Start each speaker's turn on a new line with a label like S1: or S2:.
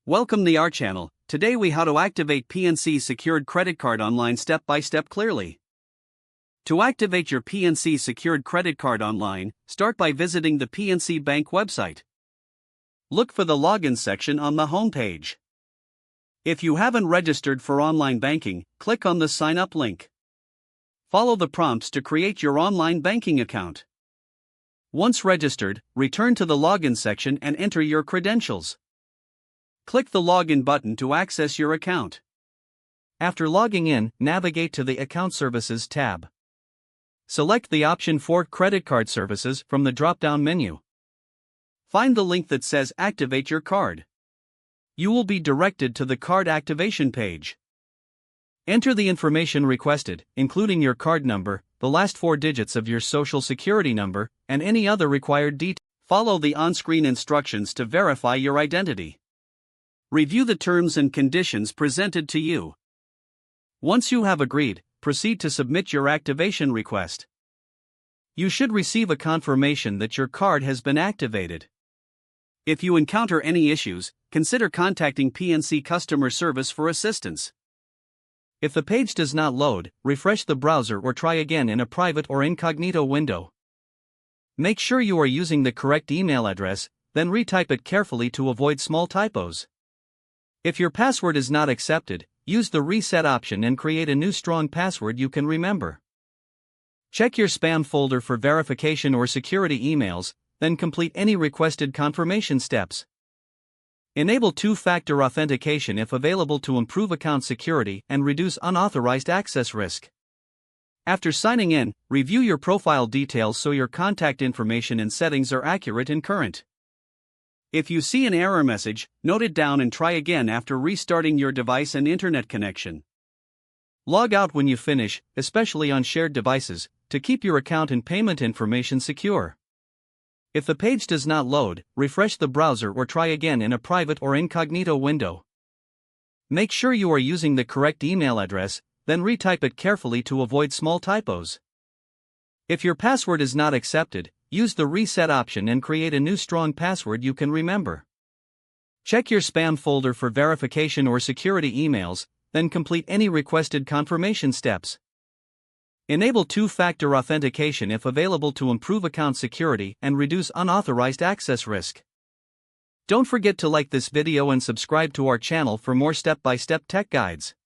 S1: Welcome to our channel. Today we how to activate PNC secured credit card online step by step clearly. To activate your PNC secured credit card online, start by visiting the PNC Bank website. Look for the login section on the home page. If you haven't registered for online banking, click on the sign up link. Follow the prompts to create your online banking account. Once registered, return to the login section and enter your credentials. Click the Login button to access your account. After logging in, navigate to the Account Services tab. Select the option for Credit Card Services from the drop-down menu. Find the link that says Activate Your Card. You will be directed to the card activation page. Enter the information requested, including your card number, the last 4 digits of your social security number, and any other required details. Follow the on-screen instructions to verify your identity. Review the terms and conditions presented to you. Once you have agreed, proceed to submit your activation request. You should receive a confirmation that your card has been activated. If you encounter any issues, consider contacting PNC customer service for assistance. If the page does not load, refresh the browser or try again in a private or incognito window. Make sure you are using the correct email address, then retype it carefully to avoid small typos. If your password is not accepted, use the reset option and create a new strong password you can remember. Check your spam folder for verification or security emails, then complete any requested confirmation steps. Enable two-factor authentication if available to improve account security and reduce unauthorized access risk. After signing in, review your profile details so your contact information and settings are accurate and current. If you see an error message, note it down and try again after restarting your device and internet connection. Log out when you finish, especially on shared devices, to keep your account and payment information secure. If the page does not load, refresh the browser or try again in a private or incognito window. Make sure you are using the correct email address, then retype it carefully to avoid small typos. If your password is not accepted, use the reset option and create a new strong password you can remember. Check your spam folder for verification or security emails, then complete any requested confirmation steps. Enable two-factor authentication if available to improve account security and reduce unauthorized access risk. Don't forget to like this video and subscribe to our channel for more step-by-step tech guides.